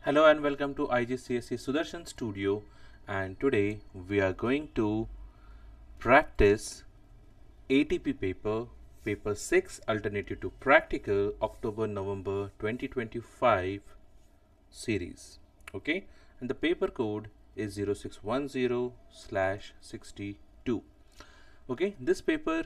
Hello and welcome to IGCSE Sudarshan Studio, and today we are going to practice ATP paper 6 alternative to practical October-November 2025 series. Okay, and the paper code is 0610/62. Okay, this paper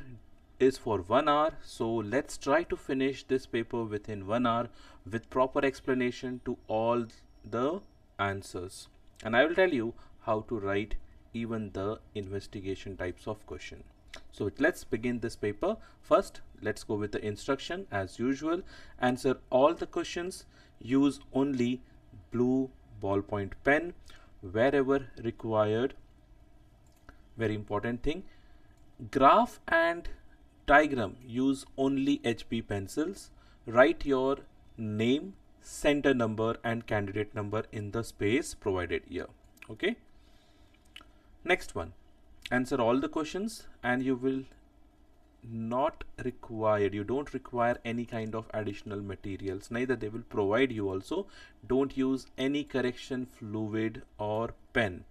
is for 1 hour, so let's try to finish this paper within 1 hour with proper explanation to all the answers, and I will tell you how to write even the investigation types of question. So let's begin this paper. First, let's go with the instruction. As usual, answer all the questions, use only blue ballpoint pen wherever required. Very important thing, graph and diagram use only HB pencils. Write your name, center number and candidate number in the space provided here. Okay, next one, answer all the questions and you don't require any kind of additional materials, neither they will provide you also. Don't use any correction fluid or pen.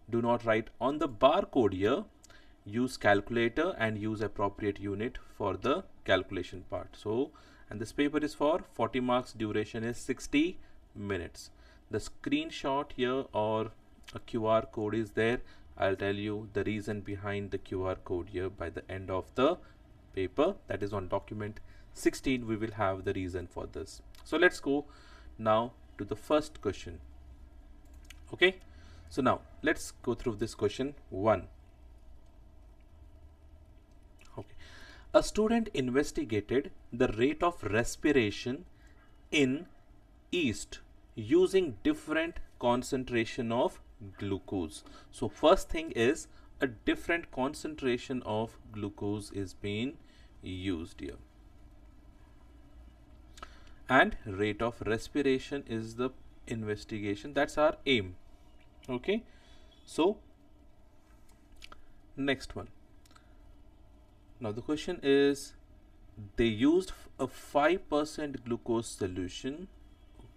Do not write on the barcode here. Use calculator and use appropriate unit for the calculation part. So, and this paper is for 40 marks, duration is 60 minutes. The screenshot here or a QR code is there. I'll tell you the reason behind the QR code here by the end of the paper, that is on document 16. We will have the reason for this. So let's go now to the first question. Okay, so now let's go through this question 1. Okay. A student investigated the rate of respiration in yeast using different concentration of glucose. So first thing is a different concentration of glucose is being used here, and rate of respiration is the investigation. That's our aim. Okay, so next one. Now the question is, they used a 5% glucose solution.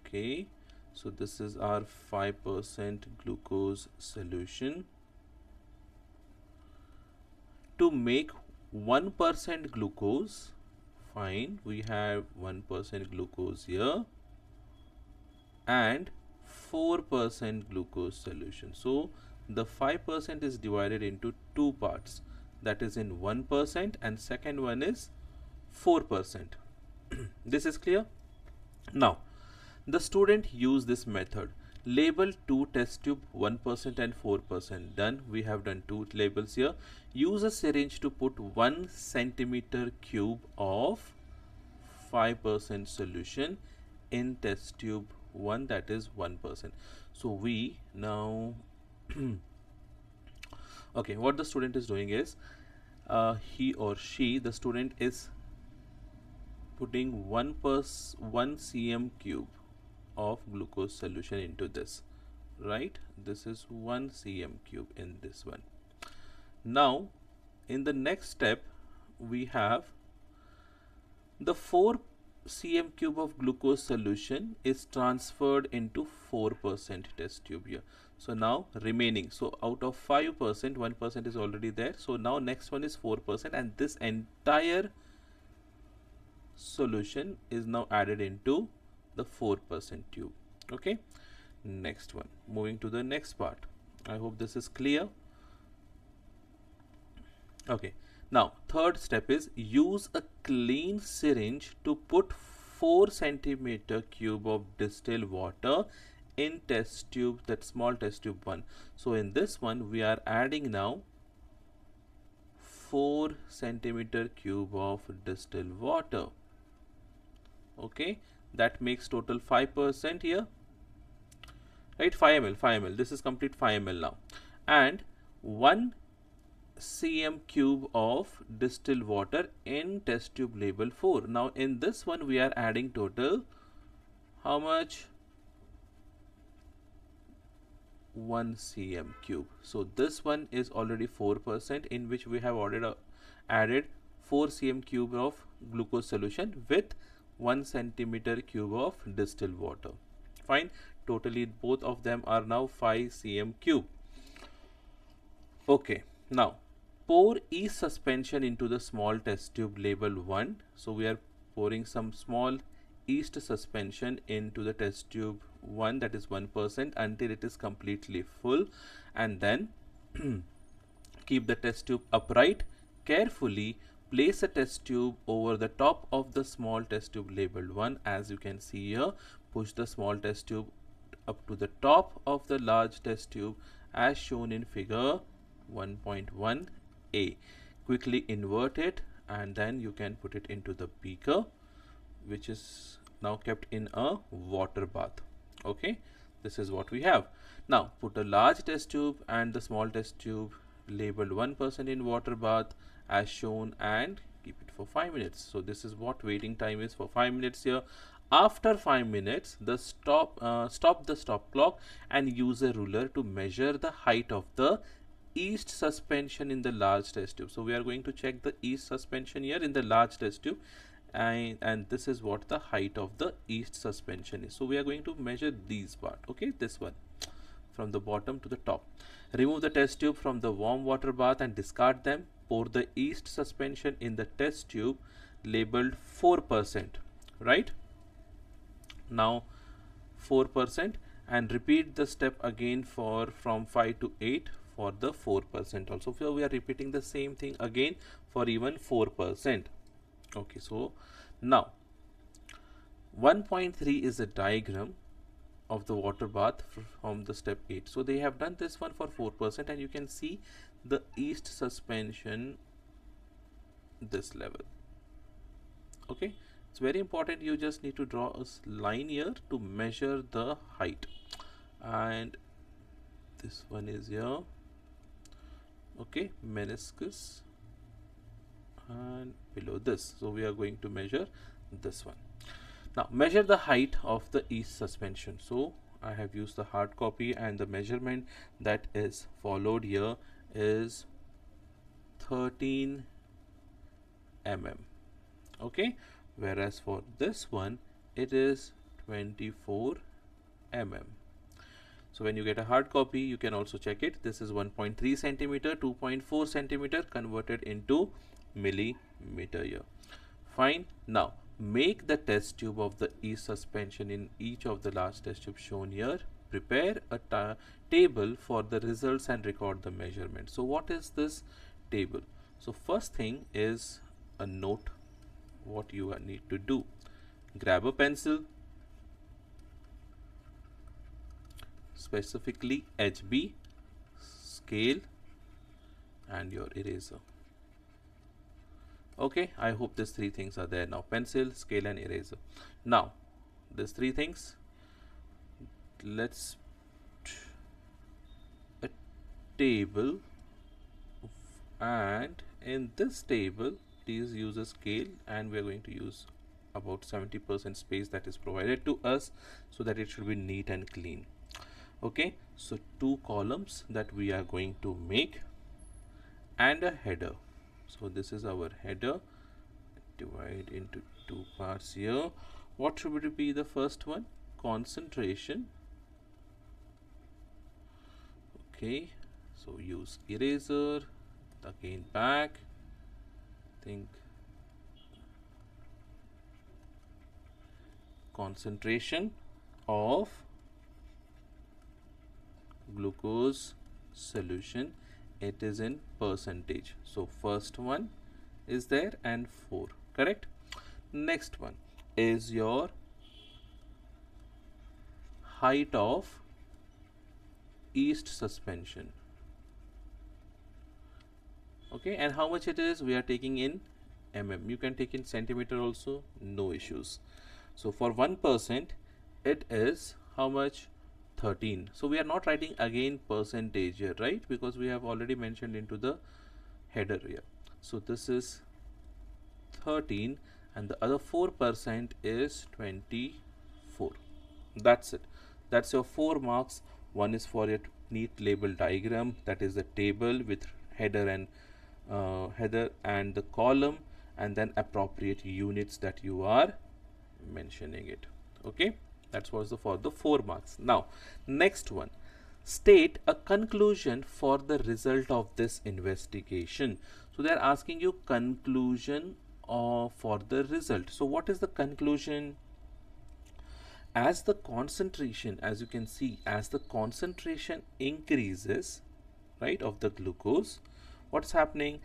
Okay, so this is our 5% glucose solution to make 1% glucose. Fine, we have 1% glucose here and 4% glucose solution. So the 5% is divided into two parts, that is in 1% and second one is 4%. This is clear. Now the student used this method. Label two test tube 1% and 4%. Done. We have done two labels here. Use a syringe to put 1 centimeter cube of 5% solution in test tube 1, that is 1%. So we now okay, what the student is doing is he or she, the student is putting 1 cm cube of glucose solution into this, right? This is 1 cm cube in this one. Now in the next step we have the 4 cm cube of glucose solution is transferred into 4% test tube here. So now remaining, so out of 5%, 1% is already there. So now next one is 4% and this entire solution is now added into the 4% tube. Okay, next one, moving to the next part. I hope this is clear. Okay, now third step is use a clean syringe to put 4 centimeter cube of distilled water in test tube, that small test tube 1. So in this one we are adding now 4 centimeter cube of distilled water. Okay, that makes total 5% here, right? 5 ml, this is complete 5 ml now, and 1 cm cube of distilled water in test tube label 4. Now in this one we are adding total how much? 1 cm cube. So this one is already 4%, in which we have added 4 cm cube of glucose solution with 1 centimeter cube of distilled water. Fine. Totally both of them are now 5 cm cube. Okay, now pour yeast suspension into the small test tube labeled 1. So we are pouring some small yeast suspension into the test tube 1, that is 1%, until it is completely full, and then keep the test tube upright. Carefully place a test tube over the top of the small test tube labeled 1. As you can see here, push the small test tube up to the top of the large test tube as shown in figure 1.1a. Quickly invert it, and then you can put it into the beaker, which is now kept in a water bath. Okay, this is what we have. Now put a large test tube and the small test tube labeled 1% in water bath as shown, and keep it for 5 minutes. So this is what waiting time is for 5 minutes here. After 5 minutes, stop the stop clock and use a ruler to measure the height of the yeast suspension in the large test tube. So we are going to check the yeast suspension here in the large test tube, and this is what the height of the yeast suspension is. So we are going to measure these part. Okay, this one from the bottom to the top. Remove the test tube from the warm water bath and discard them. Pour the yeast suspension in the test tube labeled 4%, right? Now 4%, and repeat the step again from 5 to 8 for the 4% also. So we are repeating the same thing again for even 4%. Okay, so now 1.3 is a diagram of the water bath from the step 8. So they have done this one for 4%, and you can see the yeast suspension this level. Okay, it's very important. You just need to draw a line here to measure the height, and this one is here. Okay, meniscus, and below this, so we are going to measure this one. Now measure the height of the yeast suspension. So I have used the hard copy, and the measurement that is followed here is 13 mm. Okay, whereas for this one it is 24 mm. So when you get a hard copy, you can also check it. This is 1.3 centimeter, 2.4 centimeter converted into millimeter here. Fine. Now make the test tube of the yeast suspension in each of the large test tubes shown here. Prepare a table for the results and record the measurement. So what is this table? So first thing is a note. What you need to do: grab a pencil, specifically HB, scale, and your eraser. Okay, I hope these three things are there now: pencil, scale, and eraser. Now these three things, let's a table, and in this table please use a scale, and we are going to use about 70% space that is provided to us, so that it should be neat and clean. Okay, so 2 columns that we are going to make, and a header. So this is our header. Divide into 2 parts here. What should be the first one? Concentration. Okay, so use eraser, again back, think concentration of glucose solution. It is in percentage. So first one is there, and 4, correct. Next one is your height of yeast suspension. Okay, and how much it is, we are taking in mm. You can take in centimeter also, no issues. So for 1% it is how much? 13. So we are not writing again percentage here, right, because we have already mentioned into the header here. So this is 13, and the other 4% is 24. That's it. That's your 4 marks. One is for your neat label diagram, that is the table with header and the column, and then appropriate units that you are mentioning it. Okay, That was for the 4 marks. Now next one, state a conclusion for the result of this investigation. So they are asking you conclusion for the result. So what is the conclusion? As the concentration, as you can see, as the concentration increases, right, of the glucose, what's happening?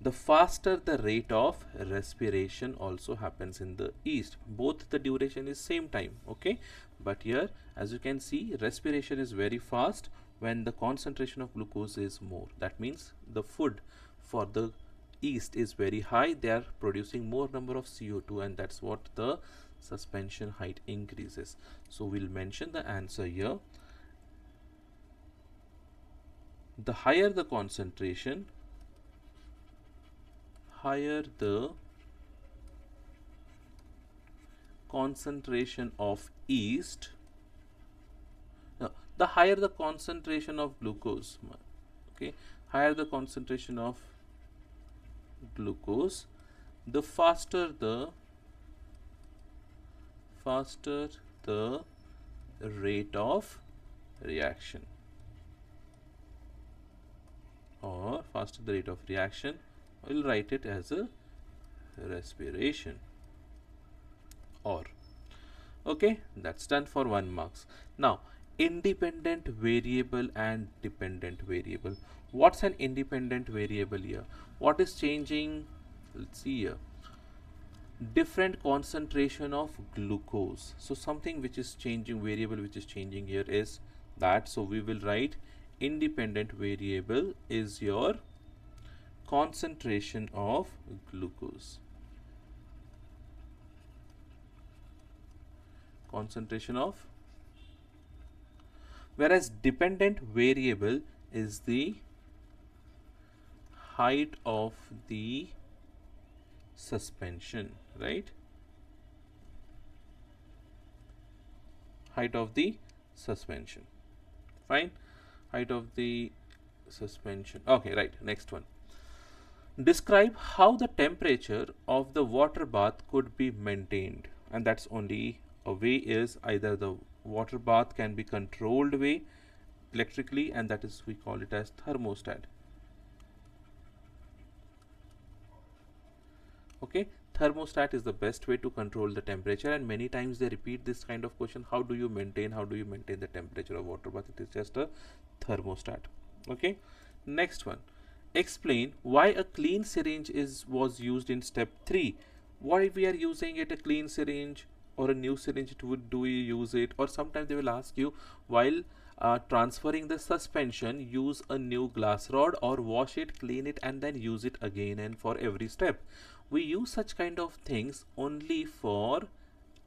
The faster the rate of respiration also happens in the yeast. Both the duration is same time, okay, but here as you can see, respiration is very fast when the concentration of glucose is more. That means the food for the yeast is very high, they are producing more number of CO2, and that's what the suspension height increases. So we'll mention the answer here. The higher the concentration, higher the concentration of yeast, no, the higher the concentration of glucose, okay, higher the concentration of glucose, the faster the rate of reaction, or faster the rate of reaction, we'll write it as a respiration. Or okay, that's done for 1 marks. Now independent variable and dependent variable. What's an independent variable here? What is changing? Let's see here. Different concentration of glucose. So something which is changing, variable which is changing here is that. So we will write independent variable is your concentration of glucose. Concentration of, whereas dependent variable is the height of the suspension, right? Height of the suspension. Fine. Height of the suspension. Okay, right. Next one. Describe how the temperature of the water bath could be maintained. And that's only a way is either the water bath can be controlled way electrically, and that is we call it as thermostat. Okay, thermostat is the best way to control the temperature, and many times they repeat this kind of question, how do you maintain the temperature of water bath? It is just a thermostat. Okay, next one, explain why a clean syringe was used in step 3. Why we are using it, a clean syringe or a new syringe, do we use it? Or sometimes they will ask you, while transferring the suspension, use a new glass rod or wash it, clean it, and then use it again and for every step. We use such kind of things only for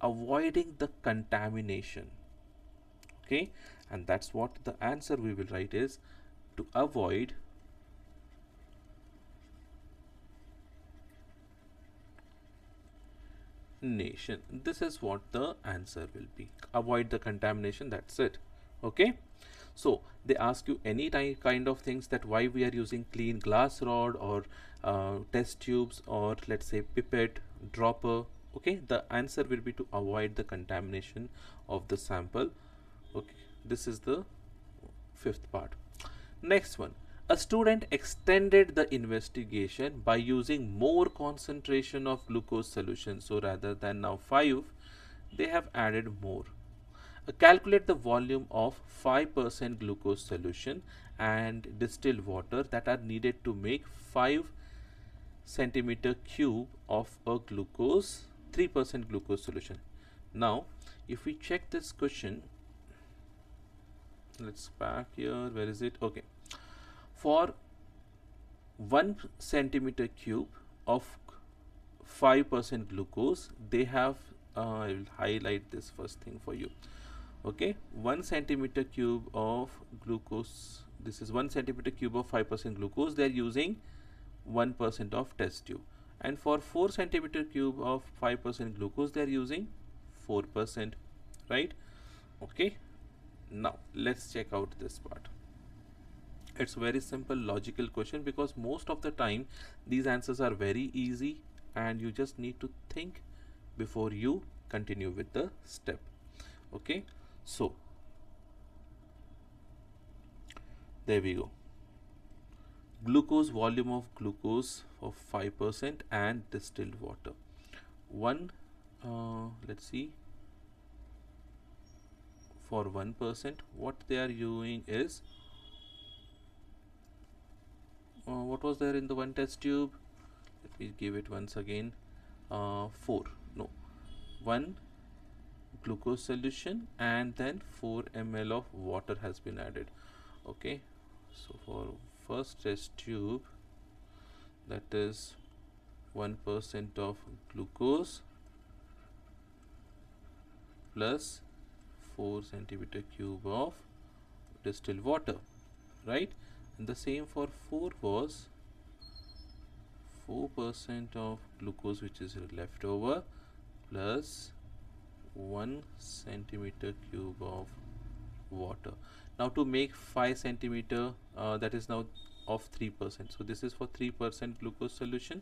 avoiding the contamination. Okay, and that's what the answer we will write is to avoid nation. This is what the answer will be. Avoid the contamination, that's it. Okay, so they ask you any kind of things, that why we are using clean glass rod or test tubes, or let's say pipette, dropper. Okay, the answer will be to avoid the contamination of the sample. Okay, this is the 5th part. Next one, a student extended the investigation by using more concentration of glucose solution. So rather than now 5, they have added more. Calculate the volume of 5% glucose solution and distilled water that are needed to make 5 centimeter cube of a 3% glucose solution. Now if we check this question, let's back here, where is it? Okay, for 1 centimeter cube of 5% glucose, they have I will highlight this first thing for you. Okay, 1 centimeter cube of glucose, this is 1 centimeter cube of 5% glucose, they are using 1% of test tube, and for 4 centimeter cube of 5% glucose, they are using 4%, right? Okay, now let's check out this part. It's very simple logical question, because most of the time these answers are very easy and you just need to think before you continue with the step. Okay, so there we go. Glucose, volume of glucose of 5% and distilled water. One, let's see, for 1%, what they are doing is, what was there in the one test tube? Let me give it once again. 1 glucose solution and then 4 ml of water has been added. Okay, so for first test tube, that is 1% of glucose plus 4 centimeter cube of distilled water, right? And the same for 4 was 4% of glucose which is left over plus 1 centimeter cube of water. Now to make 5 centimeter, that is now of 3%. So this is for 3% glucose solution.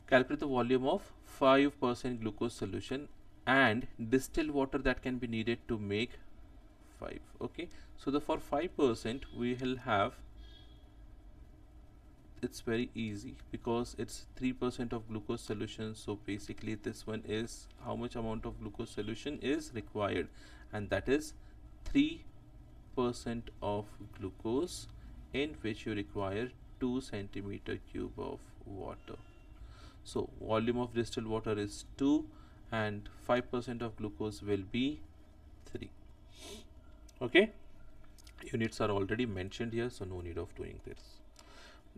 Calculate the volume of 5% glucose solution and distilled water that can be needed to make 5. Okay, so the for 5% we will have, it's very easy because it's 3% of glucose solution. So basically this one is how much amount of glucose solution is required, and that is 3% of glucose, in which you require 2 centimeter cube of water. So volume of distilled water is 2 and 5% of glucose will be 3. Okay, units are already mentioned here, so no need of doing this.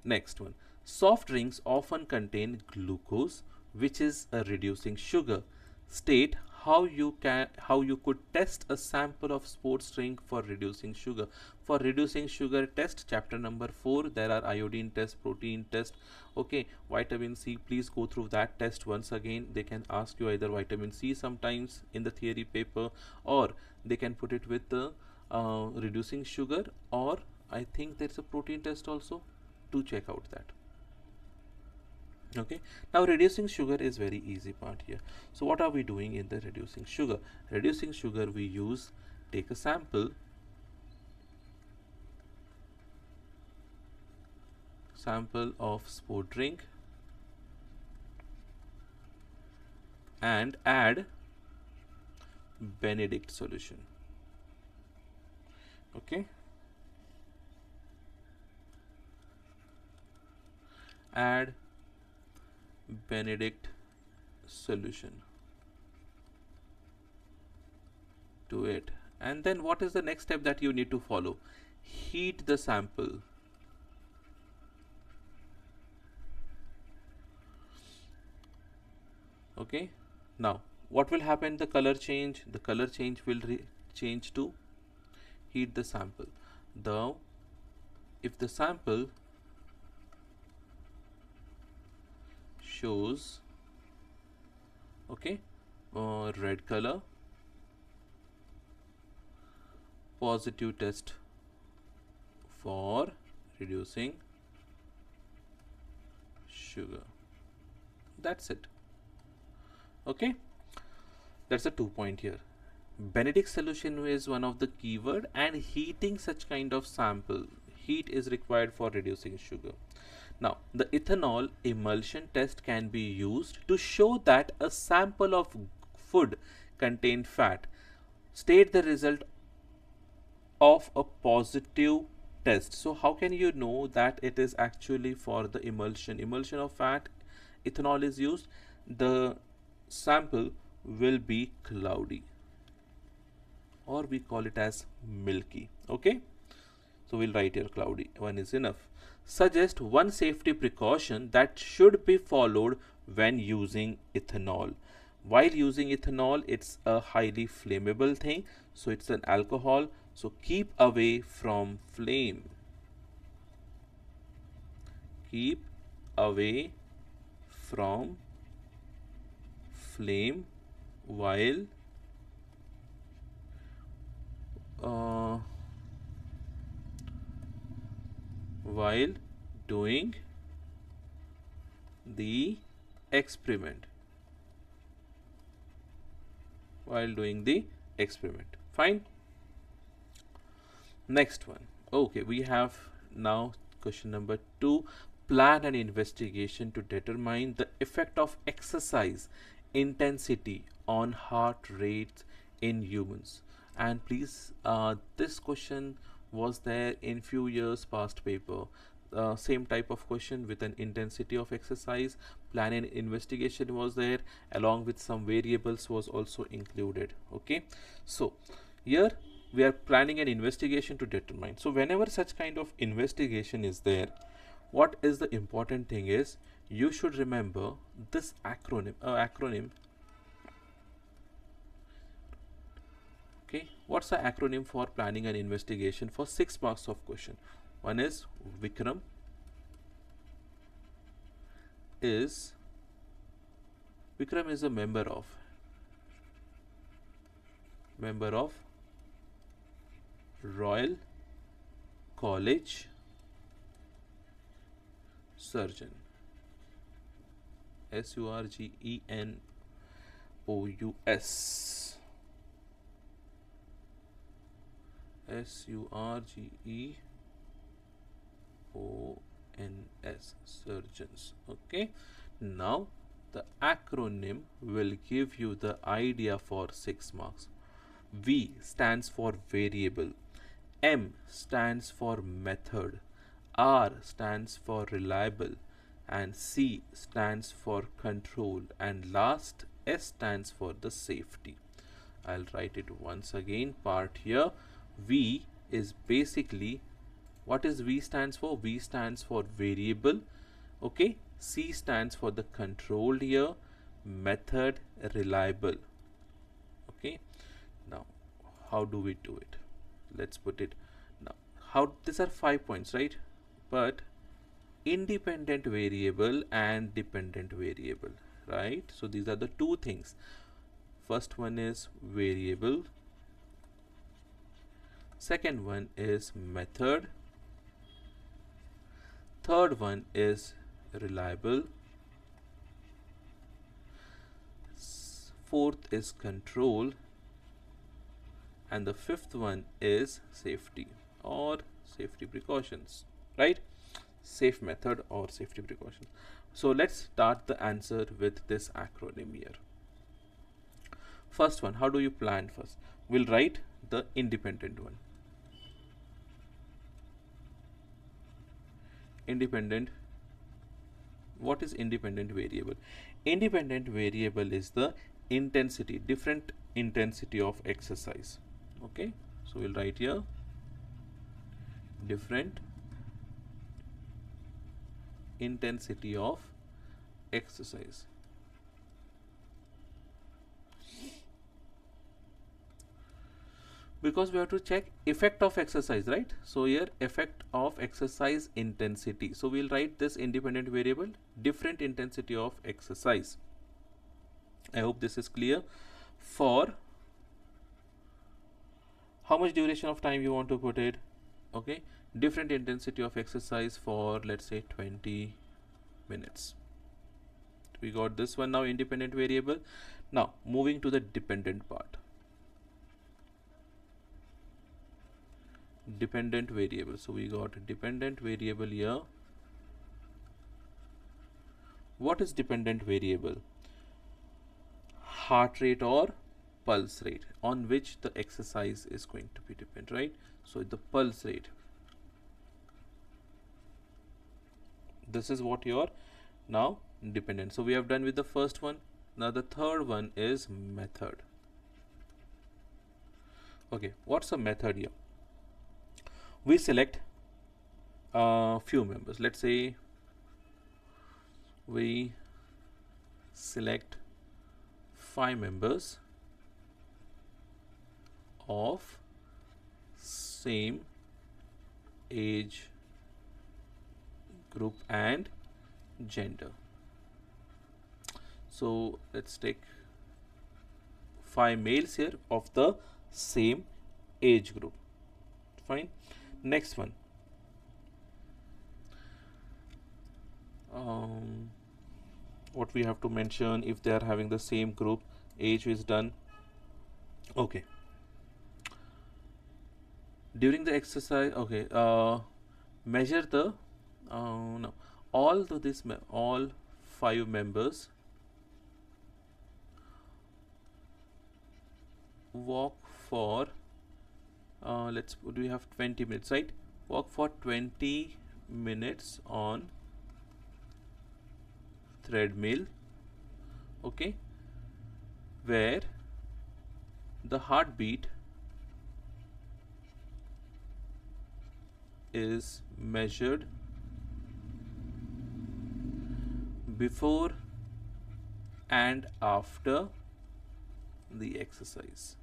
Next one, soft drinks often contain glucose, which is a reducing sugar. State how you could test a sample of sports drink for reducing sugar. For reducing sugar test, chapter number 4, there are iodine test, protein test, okay, vitamin C. Please go through that test once again. They can ask you either vitamin C sometimes in the theory paper, or they can put it with the reducing sugar, or I think there's a protein test also. To check out that. Okay, now reducing sugar is very easy part here. So what are we doing in the reducing sugar? Reducing sugar, we take a sample of sport drink and add Benedict solution. Okay, add Benedict solution to it, and then what is the next step that you need to follow? Heat the sample. Okay, now what will happen? The color change will change to heat the sample. Now if the sample shows, okay, red color, positive test for reducing sugar. That's it. Okay, that's a 2 point here. Benedict solution is one of the keyword, and heating such kind of sample, heat is required for reducing sugar. Now, the ethanol emulsion test can be used to show that a sample of food contained fat. State the result of a positive test. So how can you know that it is actually for the emulsion of fat? Ethanol is used. The sample will be cloudy, or we call it as milky. Okay, so we'll write here cloudy. One is enough. Suggest one safety precaution that should be followed when using ethanol. While using ethanol, it's a highly flammable thing, so it's an alcohol, so keep away from flame. Keep away from flame while doing the experiment. while doing the experiment. Fine. Next one. Okay, we have now question number 2. Plan an investigation to determine the effect of exercise intensity on heart rate in humans. And please, this question was there in few years past paper. Same type of question with an intensity of exercise. Plan an investigation was there, along with some variables was also included. Okay, so here we are planning an investigation to determine. So whenever such kind of investigation is there, what is the important thing is you should remember this acronym. Okay, what's the acronym for planning an investigation for 6 marks of question? One is Vikram is a member of Royal College Surgeon, surgeons, surgeons. Okay, now the acronym will give you the idea for 6 marks. V stands for variable, M stands for method, R stands for reliable, and C stands for control, and last S stands for the safety. I'll write it once again. Part here, V is basically, what is V stands for? V stands for variable. Okay, C stands for the control here, method, reliable. Okay, now how do we do it? Let's put it now. How, these are 5 points, right? But independent variable and dependent variable, right? So these are the two things. First one is variable, second one is method, third one is reliable, fourth is control, and the fifth one is safety or safety precautions, right? Safe method or safety precautions. So let's start the answer with this acronym here. First one, how do you plan first? We'll write the independent one. Independent, what is independent variable? Independent variable is the intensity, different intensity of exercise. Okay, so we'll write here different intensity of exercise. Because we have to check effect of exercise, right? So here effect of exercise intensity. So we'll write this independent variable, different intensity of exercise. I hope this is clear. For how much duration of time you want to put it? Okay, different intensity of exercise for, let's say, 20 minutes. We got this one now, independent variable. Now moving to the dependent part. Dependent variable. So we got a dependent variable here. What is dependent variable? Heart rate or pulse rate, on which the exercise is going to be depend, right? So the pulse rate, this is what your now dependent. So we have done with the first one. Now the third one is method. Okay, what's a method here? We select a few members. Let's say we select 5 members of same age group and gender. So let's take 5 males here of the same age group. Fine. Next one, what we have to mention, if they are having the same group, age is done. Okay, during the exercise, okay, measure the no, all to this all 5 members walk for let's do we have 20 minutes, right? Walk for 20 minutes on treadmill, okay, where the heartbeat is measured before and after the exercise.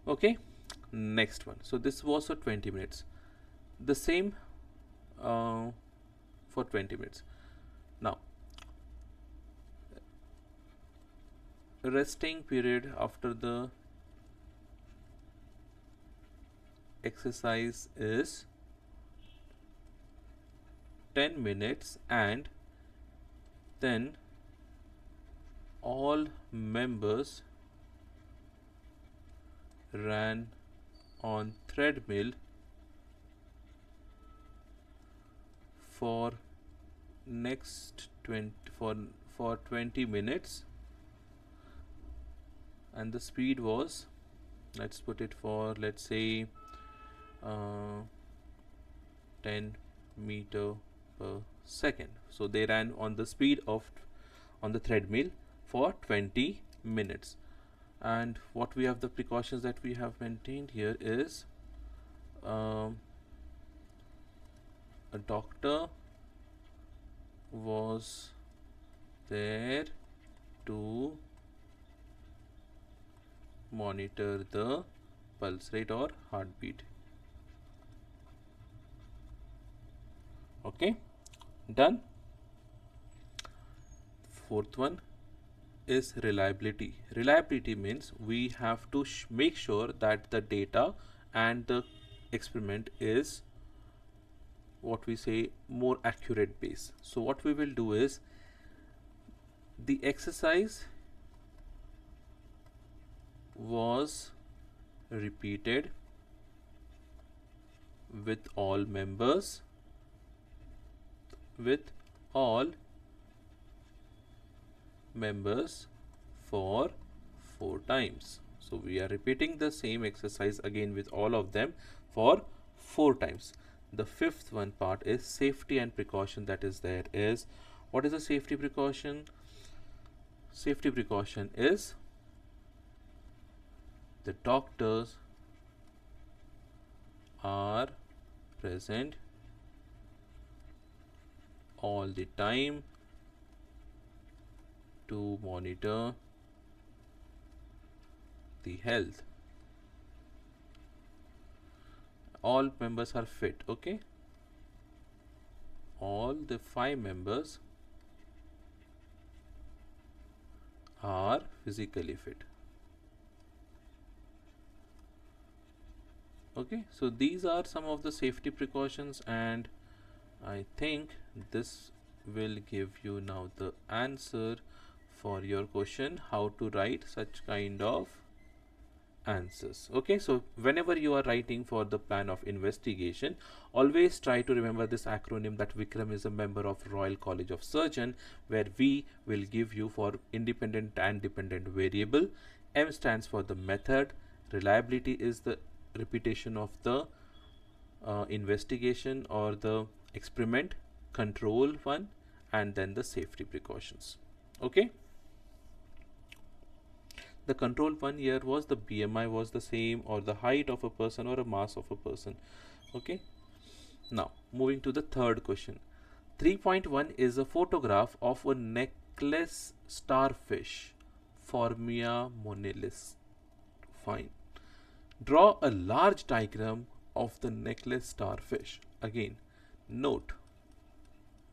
Okay, next one. So this was for 20 minutes. The same for 20 minutes. Now, resting period after the exercise is 10 minutes, and then all members ran on treadmill for next 20 for 20 minutes, and the speed was, let's put it for, let's say 10 meter per second. So they ran on the speed of on the treadmill for 20 minutes. And what we have, the precautions that we have maintained here is a doctor was there to monitor the pulse rate or heartbeat. Okay, done. Fourth one is reliability. Reliability means we have to make sure that the data and the experiment is what we say more accurate base. So what we will do is the exercise was repeated with all members for 4 times. So we are repeating the same exercise again with all of them for 4 times. The fifth one part is safety and precaution that is there is, what is the safety precaution? Safety precaution is the doctors are present all the time to monitor the health. All members are fit, okay? All the 5 members are physically fit. Okay, so these are some of the safety precautions, and I think this will give you now the answer for your question, how to write such kind of answers. Okay, so whenever you are writing for the plan of investigation, always try to remember this acronym that Vikram is a member of Royal College of Surgeon, where V will give you for independent and dependent variable, M stands for the method, reliability is the repetition of the investigation or the experiment, control one, and then the safety precautions. Okay, the control one here was the BMI was the same, or the height of a person, or a mass of a person. Okay, now moving to the third question. 3.1 is a photograph of a necklace starfish, Formia monilis. Fine. Draw a large diagram of the necklace starfish. Again, note,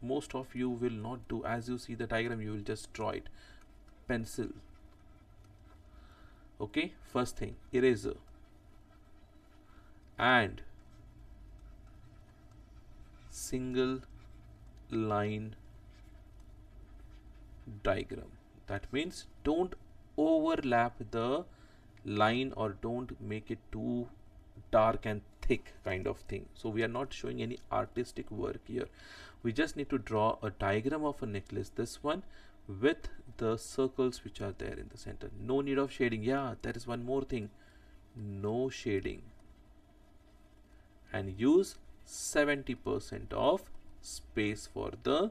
most of you will not do, as you see the diagram, you will just draw it. Pencil. Okay, first thing, eraser and single line diagram. That means don't overlap the line or don't make it too dark and thick kind of thing. So we are not showing any artistic work here. We just need to draw a diagram of a necklace, this one, with the circles which are there in the center. No need of shading. Yeah, there is one more thing. No shading. And use 70% of space for the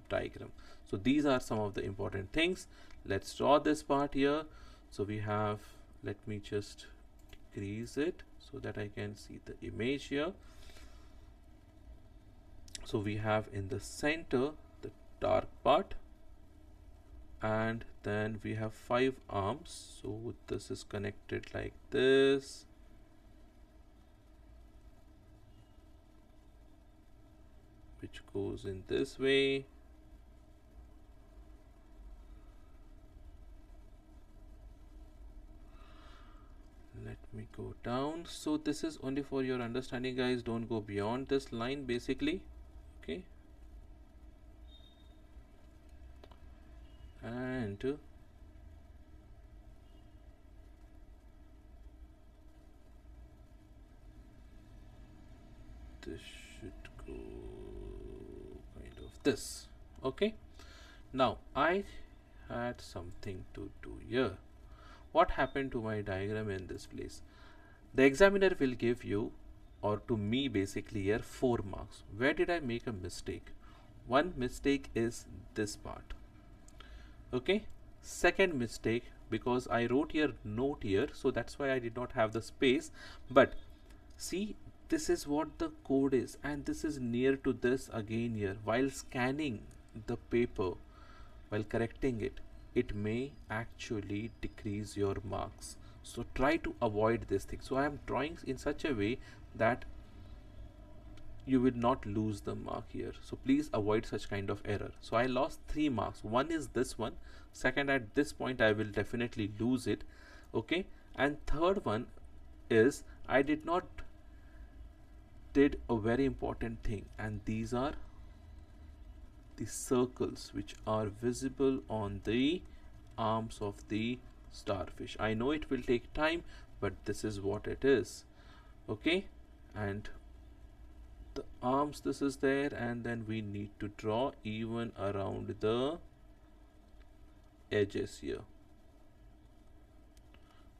diagram. So these are some of the important things. Let's draw this part here. So we have, let me just decrease it so that I can see the image here. So we have in the center the dark part, and then we have 5 arms. So this is connected like this. Which goes in this way. Let me go down. So this is only for your understanding, guys. Don't go beyond this line basically. Okay. And this should go kind of this. Okay. Now I had something to do here. What happened to my diagram in this place? The examiner will give you, or to me basically here, 4 marks. Where did I make a mistake? One mistake is this part. Okay. Second mistake, because I wrote here note here, so that's why I did not have the space. But see, this is what the code is, and this is near to this again here. While scanning the paper, while correcting it, it may actually decrease your marks. So try to avoid this thing. So I am drawing in such a way that you will not lose the mark here. So please avoid such kind of error. So I lost 3 marks. One is this one. Second, at this point I will definitely lose it. Okay. And third one is I did a very important thing, and these are the circles which are visible on the arms of the starfish. I know it will take time, but this is what it is. Okay. And the arms, this is there, and then we need to draw even around the edges here.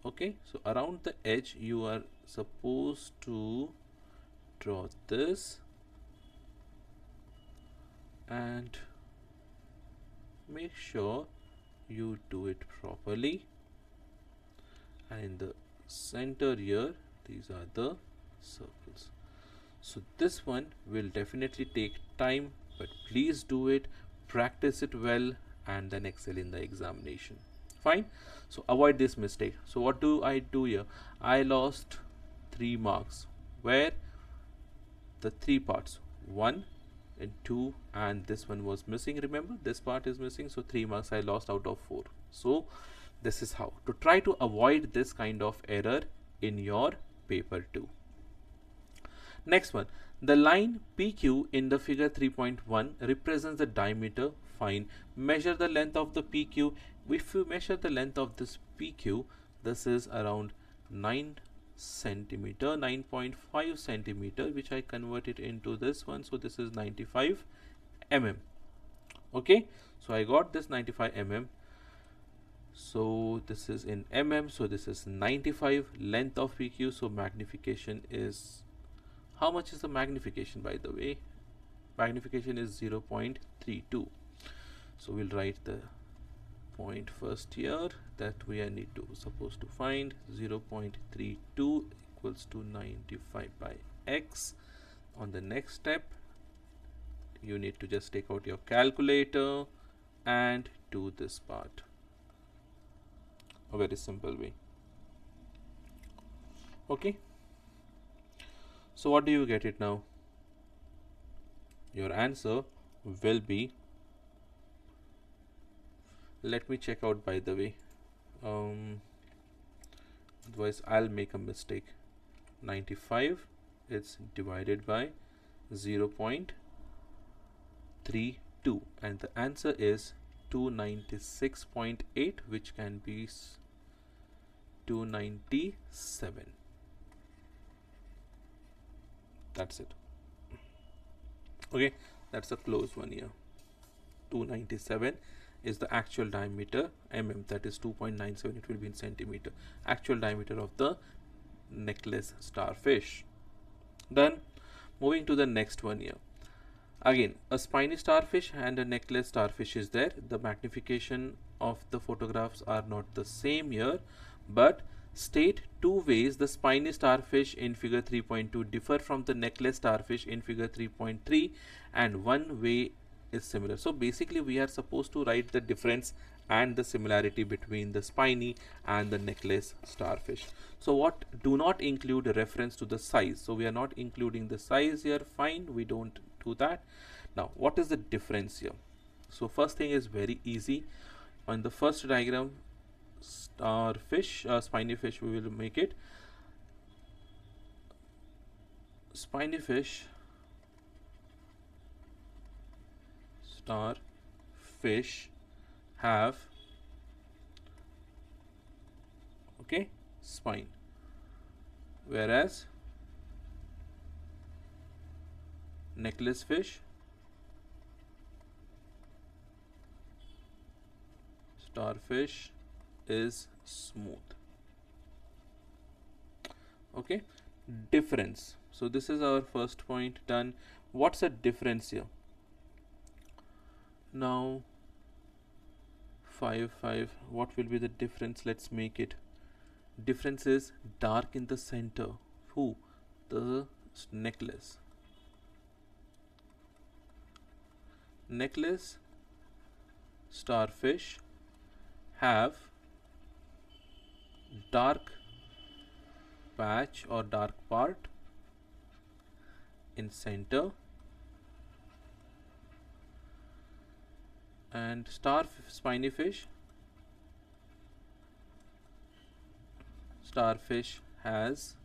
Okay. So around the edge you are supposed to draw this, and make sure you do it properly. And in the center here, these are the circles. So this one will definitely take time, but please do it, practice it well, and then excel in the examination. Fine. So avoid this mistake. So what do I do here? I lost 3 marks. Where? The 3 parts, 1 and 2, and this one was missing. Remember, this part is missing, so 3 marks I lost out of 4. So this is how to try to avoid this kind of error in your paper 2. Next one, the line PQ in the figure 3.1 represents the diameter. Fine. Measure the length of the PQ. If you measure the length of this PQ, this is around 9 centimeter, 9.5 centimeter, which I converted into this one. So this is 95 mm. Okay. So I got this 95 mm. So this is in mm. So this is 95 length of PQ. So magnification is, how much is the magnification, by the way? Magnification is 0.32. So we'll write the point first here that we are supposed to find. 0.32 equals to 95 by x. On the next step, you need to just take out your calculator and do this part. A very simple way. Okay. So what do you get it now? Your answer will be, let me check out, by the way, otherwise I'll make a mistake. 95, it's divided by 0.32, and the answer is 296.8, which can be 297. That's it. Okay, that's a close one here. 297 is the actual diameter, that is 2.97, it will be in centimeter, actual diameter of the necklace starfish. Done. Moving to the next one here. Again, a spiny starfish and a necklace starfish is there. The magnification of the photographs are not the same here, but state two ways the spiny starfish in figure 3.2 differ from the necklace starfish in figure 3.3, and one way is similar. So basically we are supposed to write the difference and the similarity between the spiny and the necklace starfish. So what do not include a reference to the size. So we are not including the size here. Fine, we don't do that. Now what is the difference here? So first thing is very easy. On the first diagram, starfish, spiny fish, we will make it spiny fish, starfish have spine, whereas necklace fish, starfish is smooth. Okay, difference. So this is our first point done. What's the difference here? Now 5 5, what will be the difference? Let's make it. Difference is dark in the center. Who? The necklace. Necklace starfish have dark patch or dark part in center, and spiny fish, starfish has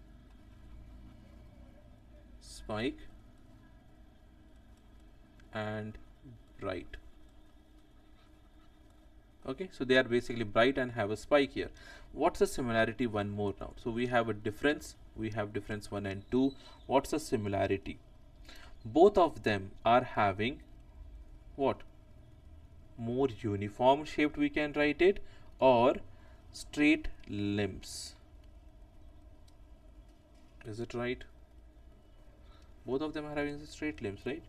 spike and bright. Okay, so they are basically bright and have a spike here. What's the similarity? One more now. So we have a difference. We have difference 1 and 2. What's the similarity? Both of them are having what? More uniform shaped, we can write it, or straight limbs. Is it right? Both of them are having straight limbs, right?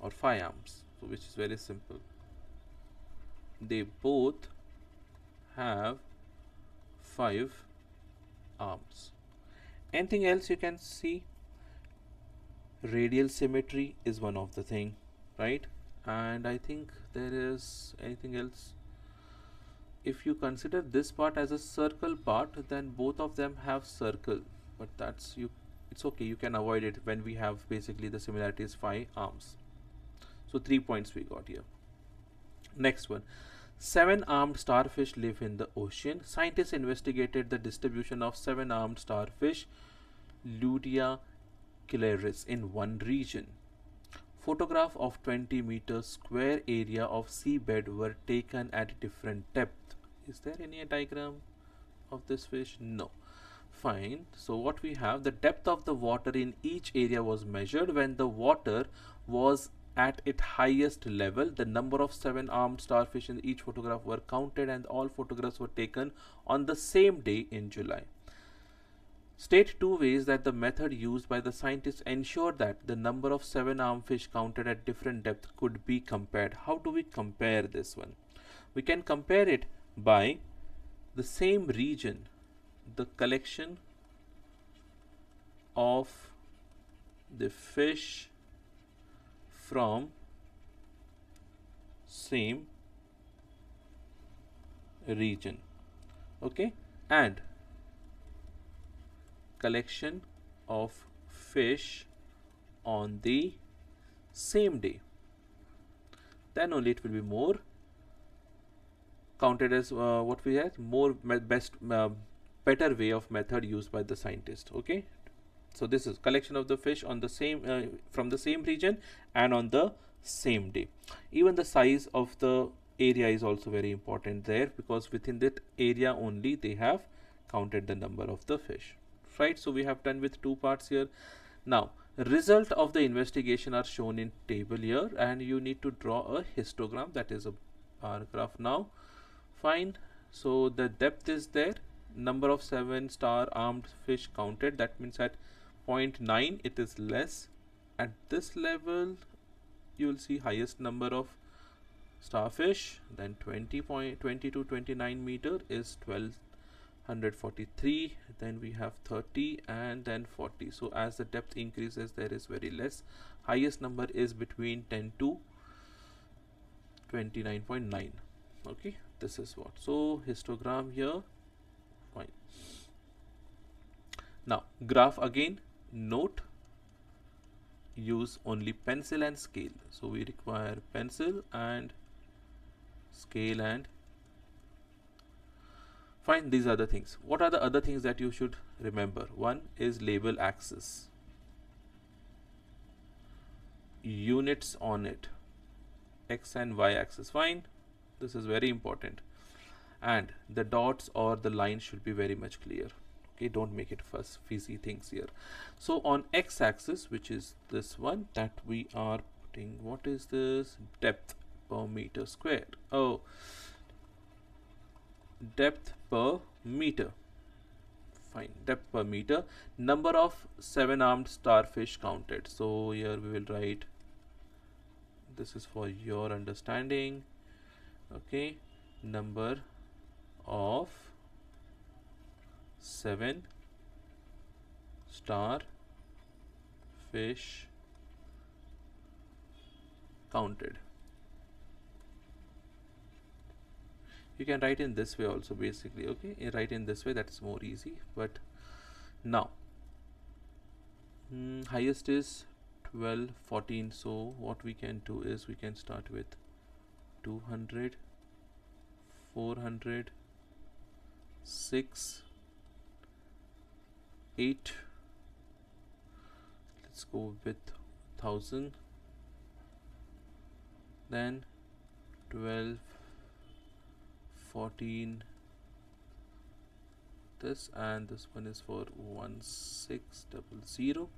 Or 5 arms. So which is very simple. They both have 5 arms. Anything else you can see? Radial symmetry is one of the thing, right? And I think there is anything else. If you consider this part as a circle part, then both of them have circle, but that's it's okay, you can avoid it when we have basically the similarity is 5 arms. So 3 points we got here. Next one. 7-armed starfish live in the ocean. Scientists investigated the distribution of 7-armed starfish, Ludia Claris, in one region. Photograph of 20 meters square area of seabed were taken at different depth. Is there any diagram of this fish? No. Fine. So what we have, the depth of the water in each area was measured. When the water was at its highest level, the number of 7-armed starfish in each photograph were counted, and all photographs were taken on the same day in July. State 2 ways that the method used by the scientists ensured that the number of 7-armed fish counted at different depths could be compared. How do we compare this one? We can compare it by the same region, the collection of the fish from same region, okay, and collection of fish on the same day. Then only it will be more counted as what we have, more better way of method used by the scientist. Okay, so this is collection of the fish on the same from the same region and on the same day. Even the size of the area is also very important there, because within that area only they have counted the number of the fish, right? So we have done with two parts here. Now result of the investigation are shown in table here, and you need to draw a histogram, that is a bar graph. Now fine, so the depth is there, number of 7-star armed fish counted, that means at 0.9 it is less. At this level you will see highest number of starfish, then 20 to 29 meter is 1243, then we have 30 and then 40. So as the depth increases there is very less. Highest number is between 10 to 29.9. okay, this is what. So histogram here, fine. Now graph again, note use only pencil and scale. So we require pencil and scale, and fine, these are the things. What are the other things that you should remember? One is label axis, units on it, x and y axis, fine, this is very important, and the dots or the lines should be very much clear. Okay, don't make it fuzzy things here. So on x axis, which is this one that we are putting, what is this? Depth per meter squared. Oh, depth per meter, fine, depth per meter. Number of 7-armed starfish counted. So here we will write, this is for your understanding, okay, number of 7-star fish counted. You can write in this way also, basically. Okay, you write in this way, that's more easy. But now highest is 1214. So what we can do is we can start with 200, 400, 6, 8, let's go with 1000, then 12, 14, this, and this one is for 1600,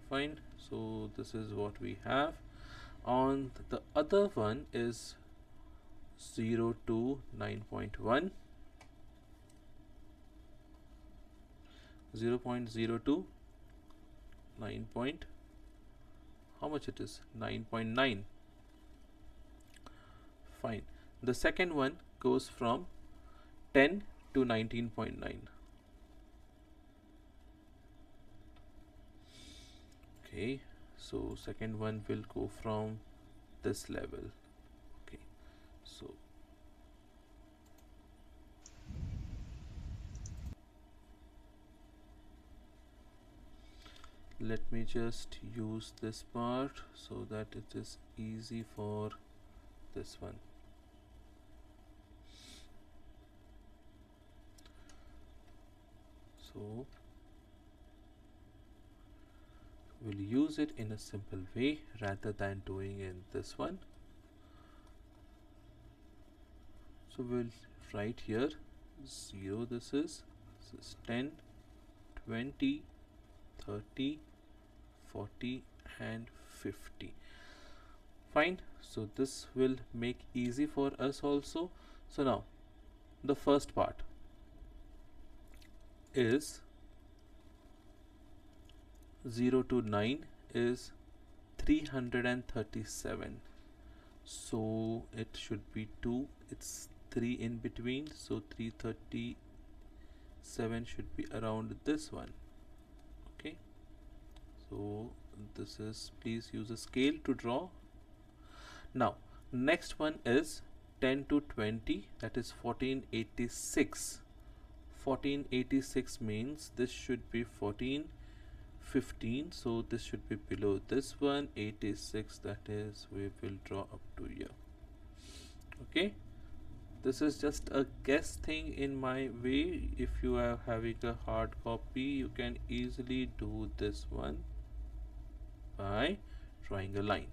fine. So this is what we have. On the other one is 0 to 9.1, 0.02, 9 point, how much it is? 9.9, fine. The second one goes from 10 to 19.9. Okay, so second one will go from this level. Okay, so let me just use this part so that it is easy for this one. So we'll use it in a simple way rather than doing in this one. So we'll write here 0, this is 10, 20, 30, 40 and 50, fine. So this will make easy for us also. So now the first part is 0 to 9 is 337, so it should be 2, it's 3 in between, so 337 should be around this one. Okay, so this is, please use a scale to draw. Now next one is 10 to 20, that is 1486. 1486 means this should be 1415, so this should be below this one. 86, that is, we will draw up to here. Okay, this is just a guess thing in my way. If you are having a hard copy, you can easily do this one by drawing a line.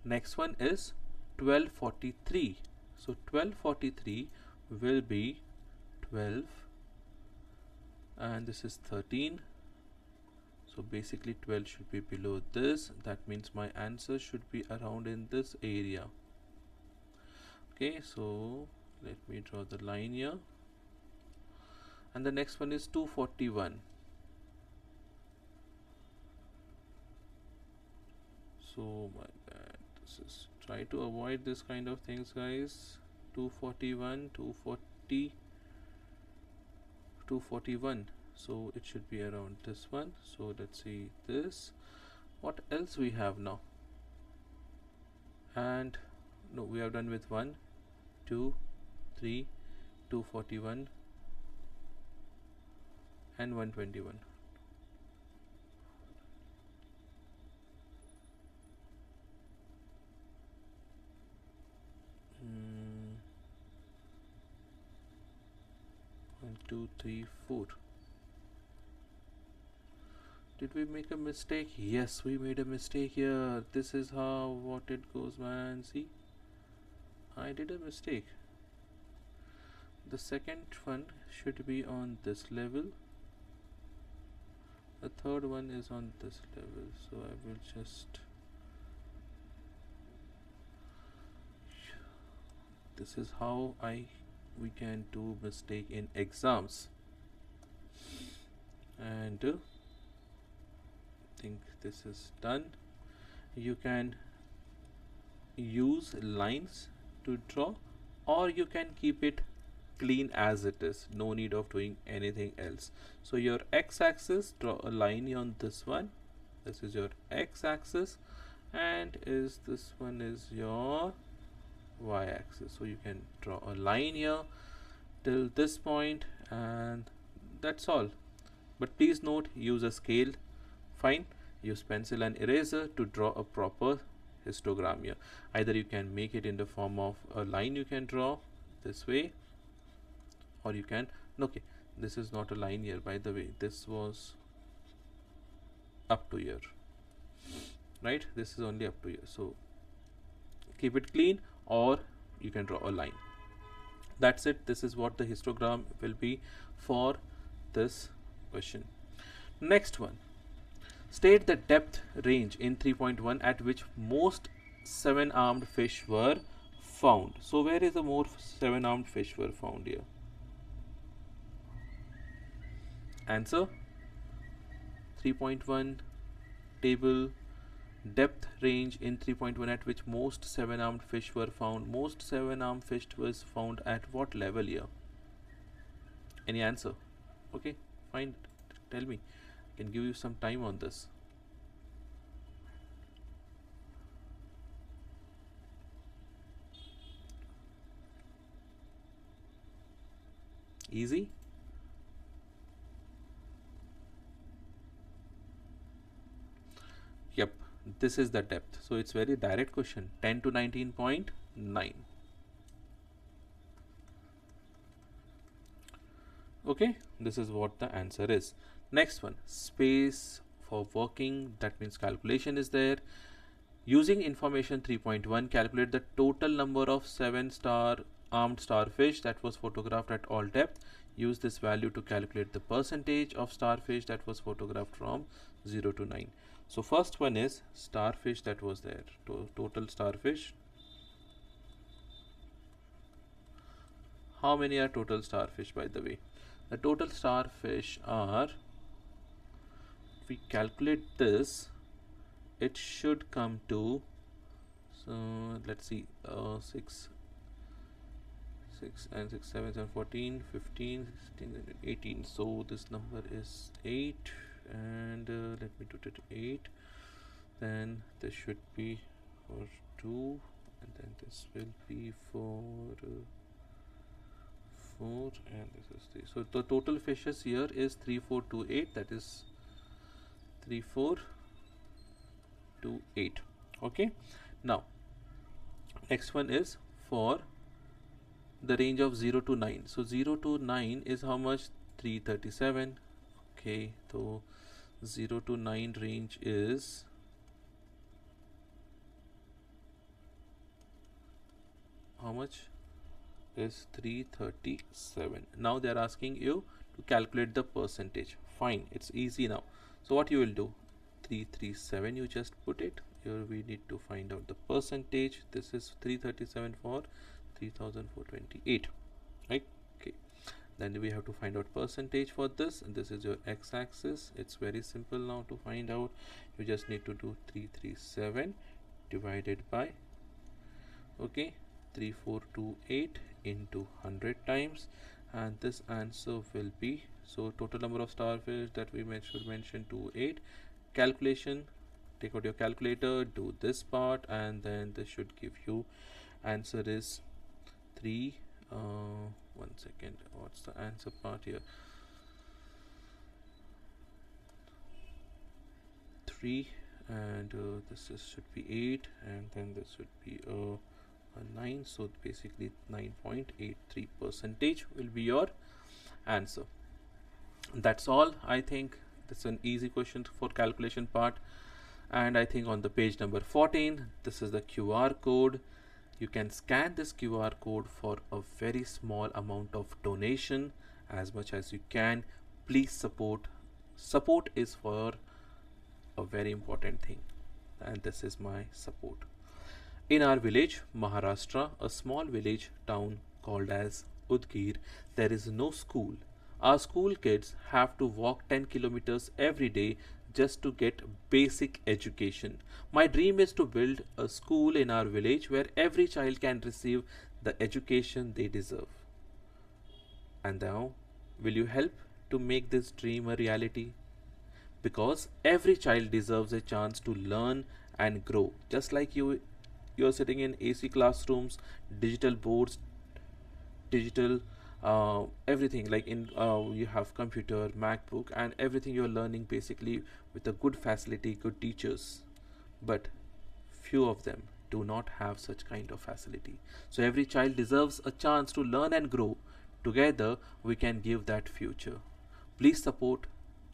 Next one is 1243. So 1243 will be 12 and this is 13. So basically 12 should be below this. That means my answer should be around in this area. Okay, so let me draw the line here. And the next one is 241. So my bad. This is, try to avoid this kind of things, guys. 241, 240, 241. So it should be around this one. So let's see this. What else we have now? And no, we have done with 1, 2, 3, 241 and 121. One, two, three, four. Did we make a mistake? Yes, we made a mistake here. This is how what it goes, man. See, I did a mistake. The second one should be on this level. The third one is on this level. So I will just, this is how we can do mistake in exams. And I think this is done. You can use lines to draw, or you can keep it clean as it is. No need of doing anything else. So your x-axis, draw a line on this one. This is your x-axis, and this one is your y-axis. So you can draw a line here till this point, and that's all. But please note, use a scale. Fine, use pencil and eraser to draw a proper histogram here. Either you can make it in the form of a line, you can draw this way, or you can, okay, this is not a line here, by the way. This was up to here, right? This is only up to here. So keep it clean, or you can draw a line. That's it. This is what the histogram will be for this question. Next one. State the depth range in 3.1 at which most 7-armed fish were found. So where is the more 7-armed fish were found here? Answer 3.1 table, depth range in 3.1 at which most 7-armed fish were found. Most 7-armed fish was found at what level here? Any answer? Okay, fine. Tell me. I can give you some time on this. Easy. Yep, this is the depth. So it's very direct question. 10 to 19.9. Okay, this is what the answer is. Next one, space for working, that means calculation is there. Using information 3.1, calculate the total number of 7-star armed starfish that was photographed at all depth. Use this value to calculate the percentage of starfish that was photographed from 0 to 9. So first one is starfish that was there, total starfish. How many are total starfish, by the way? The total starfish are, if we calculate this, it should come to, so let's see, 6 and 6, 7, 7, 14, 15, 16, 18. So this number is 8, and let me do it 8. Then this should be for 2, and then this will be for 4, and this is 3. So the total fishes here is 3428. That is 3428. Okay. Now next one is for the range of 0 to 9. So 0 to 9 is how much? 337. Okay, so 0 to 9 range is how much is 337? Now they are asking you to calculate the percentage. Fine, it's easy now. So what you will do, 337, you just put it here. We need to find out the percentage. This is 337 for 3428, right? Okay, then we have to find out percentage for this, and this is your x-axis. It's very simple now to find out. You just need to do 337 divided by, okay, 3428 into 100 times, and this answer will be, so total number of starfish that we should mention 28. Calculation, take out your calculator, do this part, and then this should give you answer is 3 one second, what's the answer part here? 3, and this should be 8, and then this should be a 9, so basically 9.83 percentage will be your answer. That's all. I think that's an easy question for calculation part. And I think on the page number 14, this is the QR code. You can scan this QR code for a very small amount of donation, as much as you can. Please support. Support is for a very important thing, and this is my support. In our village, Maharashtra, a small village town called as Udgir, there is no school. Our school kids have to walk 10 kilometers every day just to get basic education. My dream is to build a school in our village where every child can receive the education they deserve. And now, will you help to make this dream a reality? Because every child deserves a chance to learn and grow, just like you're sitting in AC classrooms, digital boards, digital everything, like in you have computer, MacBook, and everything you're learning basically with a good facility, good teachers, but few of them do not have such kind of facility. So every child deserves a chance to learn and grow. Together we can give that future. Please support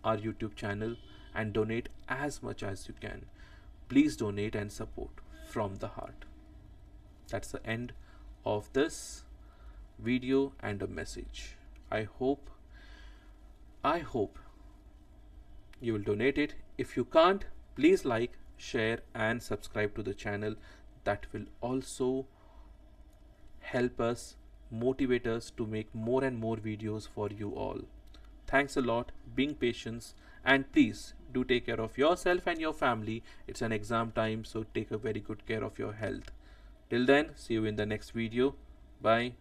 our YouTube channel and donate as much as you can. Please donate and support from the heart. That's the end of this video and a message. I hope you will donate it. If you can't, please like, share and subscribe to the channel. That will also help us, motivate us to make more and more videos for you all. Thanks a lot, being patient, and please do take care of yourself and your family. It's an exam time, so take a very good care of your health. Till then, see you in the next video. Bye.